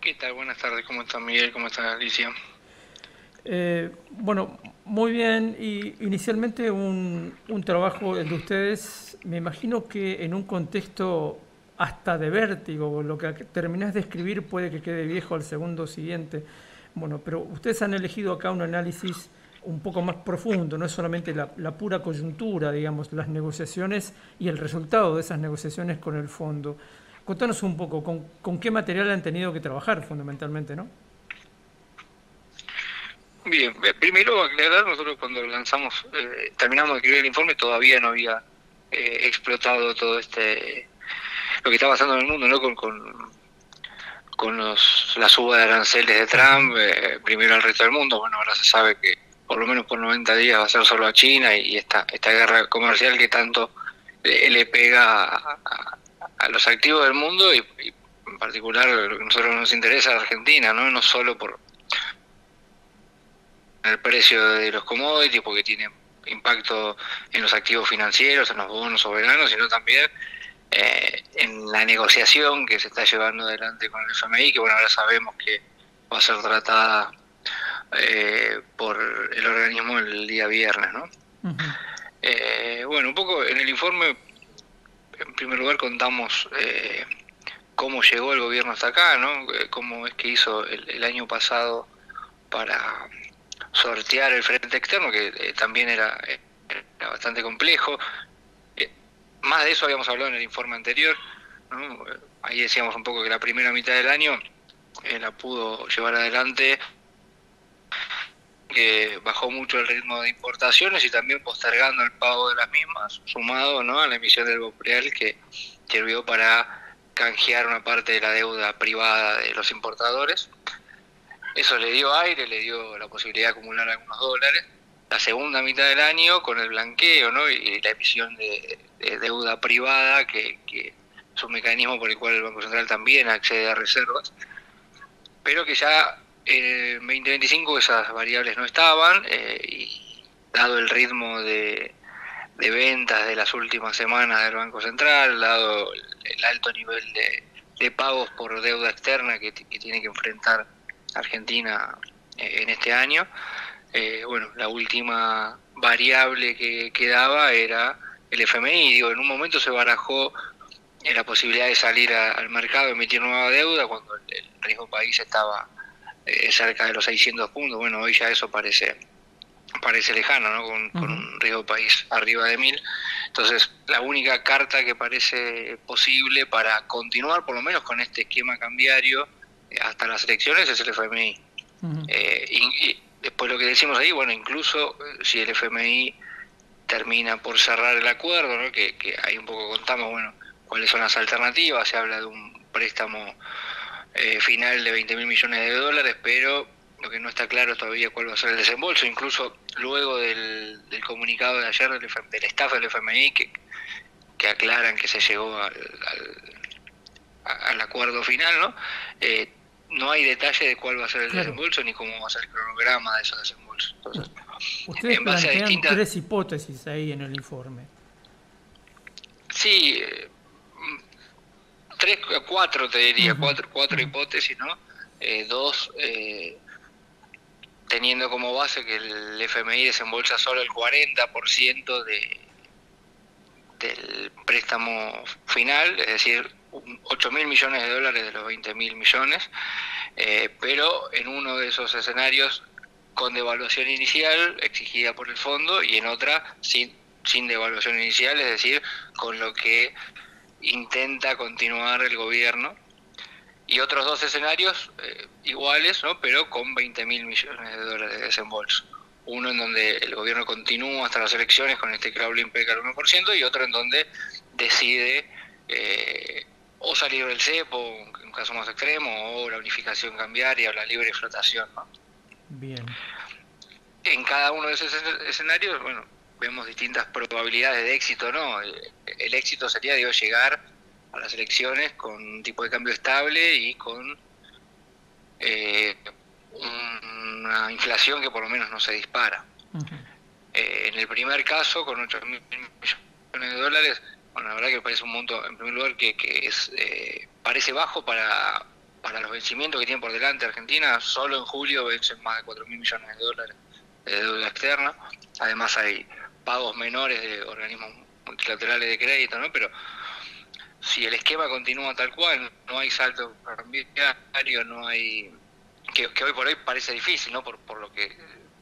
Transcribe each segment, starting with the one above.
¿Qué tal? Buenas tardes, ¿cómo está Miguel? ¿Cómo está Alicia? Bueno, muy bien. Y inicialmente un trabajo, el de ustedes, me imagino que en un contexto hasta de vértigo, lo que terminás de escribir puede que quede viejo al segundo siguiente. Bueno, pero ustedes han elegido acá un análisis un poco más profundo, no es solamente la pura coyuntura, digamos, las negociaciones y el resultado de esas negociaciones con el fondo. Contanos un poco, con qué material han tenido que trabajar fundamentalmente, ¿no? Bien, primero aclarar, nosotros cuando lanzamos, terminamos de escribir el informe, todavía no había explotado todo lo que está pasando en el mundo, ¿no? Con la suba de aranceles de Trump, primero al resto del mundo. Bueno, ahora se sabe que por lo menos por 90 días va a ser solo a China, y esta guerra comercial que tanto le pega a los activos del mundo, y en particular lo que a nosotros nos interesa a Argentina, ¿no? No solo por el precio de los commodities, porque tiene impacto en los activos financieros, en los bonos soberanos, sino también en la negociación que se está llevando adelante con el FMI, que bueno, ahora sabemos que va a ser tratada por el organismo el día viernes, ¿no? Bueno, un poco en el informe, en primer lugar contamos cómo llegó el gobierno hasta acá, ¿no? Cómo es que hizo el año pasado para sortear el frente externo, que también era bastante complejo. Más de eso habíamos hablado en el informe anterior, ¿no? Ahí decíamos un poco que la primera mitad del año la pudo llevar adelante, que bajó mucho el ritmo de importaciones y también postergando el pago de las mismas, sumado, ¿no?, a la emisión del BOPREAL, que sirvió para canjear una parte de la deuda privada de los importadores. Eso le dio aire, le dio la posibilidad de acumular algunos dólares. La segunda mitad del año, con el blanqueo, ¿no?, y la emisión de deuda privada, que es un mecanismo por el cual el Banco Central también accede a reservas, pero que ya en 2025 esas variables no estaban, y dado el ritmo de ventas de las últimas semanas del Banco Central, dado el alto nivel de pagos por deuda externa que tiene que enfrentar Argentina en este año, bueno, la última variable que quedaba era el FMI. Digo, en un momento se barajó la posibilidad de salir al mercado, emitir nueva deuda, cuando el riesgo país estaba cerca de los 600 puntos. Bueno, hoy ya eso parece lejano, ¿no? Con Ujú. un riesgo país arriba de 1000. Entonces, la única carta que parece posible para continuar, por lo menos con este esquema cambiario, hasta las elecciones, es el FMI. Y después lo que decimos ahí, bueno, incluso si el FMI termina por cerrar el acuerdo, ¿no?, que ahí un poco contamos, bueno, cuáles son las alternativas. Se habla de un préstamo final de 20 mil millones de dólares, pero lo que no está claro es todavía cuál va a ser el desembolso. Incluso luego del comunicado de ayer del staff del FMI, que aclaran que se llegó al acuerdo final, ¿no? No hay detalle de cuál va a ser el Claro. desembolso ni cómo va a ser el cronograma de esos desembolsos. U- Entonces, Ustedes en base a plantean distintas... tres hipótesis ahí en el informe. Sí, tres, cuatro te diría, Ujú, cuatro ujú. hipótesis, ¿no? Dos, teniendo como base que el FMI desembolsa solo el 40% del préstamo final, es decir, 8 mil millones de dólares de los 20 mil millones, pero en uno de esos escenarios con devaluación inicial exigida por el fondo, y en otra sin devaluación inicial, es decir, con lo que intenta continuar el gobierno, y otros dos escenarios iguales, ¿no?, pero con 20 mil millones de dólares de desembolso. Uno en donde el gobierno continúa hasta las elecciones con este crawling peca al 1%, y otro en donde decide o salir del cepo, en un caso más extremo, o la unificación cambiaria o la libre flotación, ¿no? Bien. En cada uno de esos escenarios, bueno, vemos distintas probabilidades de éxito, ¿no? El éxito sería, digo, llegar a las elecciones con un tipo de cambio estable y con eh, una inflación que por lo menos no se dispara. Ujú. En el primer caso, con 8 mil millones de dólares, bueno, la verdad que parece un monto, en primer lugar, que es parece bajo para los vencimientos que tiene por delante Argentina, solo en julio vencen más de 4.000 millones de dólares de deuda externa. Además hay pagos menores de organismos multilaterales de crédito, ¿no? Pero si el esquema continúa tal cual, no hay salto cambiario, no hay... Que hoy por hoy parece difícil, ¿no? Por lo que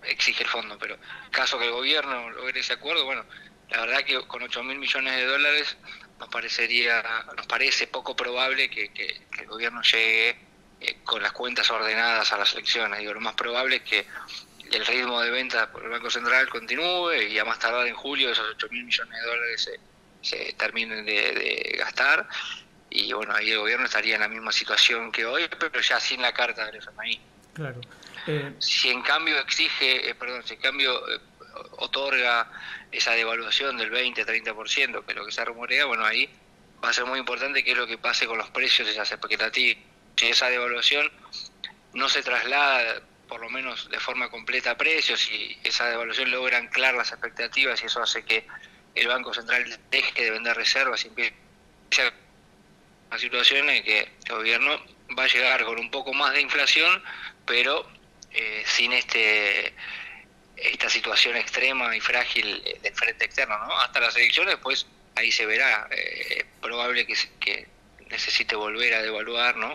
exige el fondo, pero caso que el gobierno logre ese acuerdo, bueno, la verdad que con 8.000 millones de dólares nos parece poco probable que el gobierno llegue con las cuentas ordenadas a las elecciones. Digo, lo más probable es que el ritmo de venta por el Banco Central continúe y a más tardar en julio esos 8.000 millones de dólares se terminen de gastar, y bueno, ahí el gobierno estaría en la misma situación que hoy, pero ya sin la carta del FMI. Claro. Si en cambio otorga esa devaluación del 20-30%, que es lo que se rumorea, bueno, ahí va a ser muy importante qué es lo que pase con los precios y esas expectativas. Si esa devaluación no se traslada, por lo menos de forma completa, a precios, si esa devaluación logra anclar las expectativas y eso hace que el Banco Central deje de vender reservas y empiece a una situación en que el gobierno va a llegar con un poco más de inflación, pero sin esta situación extrema y frágil del frente externo, ¿no? Hasta las elecciones, pues ahí se verá. Probable que necesite volver a devaluar, ¿no?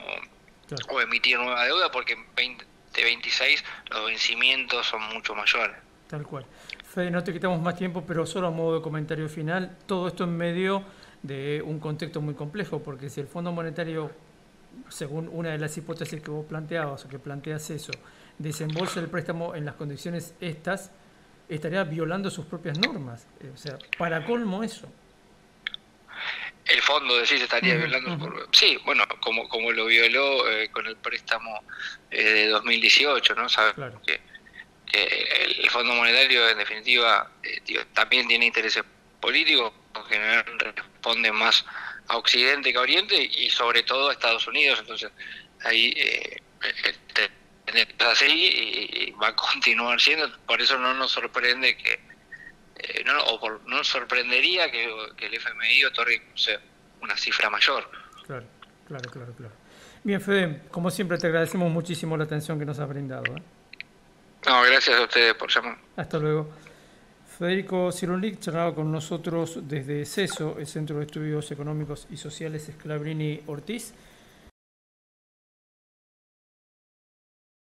Claro. O emitir nueva deuda, porque en 2026 los vencimientos son mucho mayores. Tal cual. Fede, no te quitamos más tiempo, pero solo a modo de comentario final, todo esto en medio de un contexto muy complejo, porque si el Fondo Monetario, según una de las hipótesis que vos planteabas o que planteas eso, desembolsa el préstamo en las condiciones estas, estaría violando sus propias normas. O sea, para colmo eso. El fondo, decís, estaría violando... Sí, bueno, como lo violó con el préstamo de 2018, ¿no? Sabes Claro. que el Fondo Monetario, en definitiva, también tiene intereses políticos, en general responde más a Occidente que a Oriente, y sobre todo a Estados Unidos. Entonces ahí es así y va a continuar siendo. Por eso no nos sorprende no nos sorprendería que el FMI otorgue, o sea, una cifra mayor. Claro. Bien, Fede, como siempre te agradecemos muchísimo la atención que nos has brindado. No, gracias a ustedes por llamar. Hasta luego. Federico Cirulnik charlaba con nosotros desde CESO, el Centro de Estudios Económicos y Sociales Scalabrini Ortiz.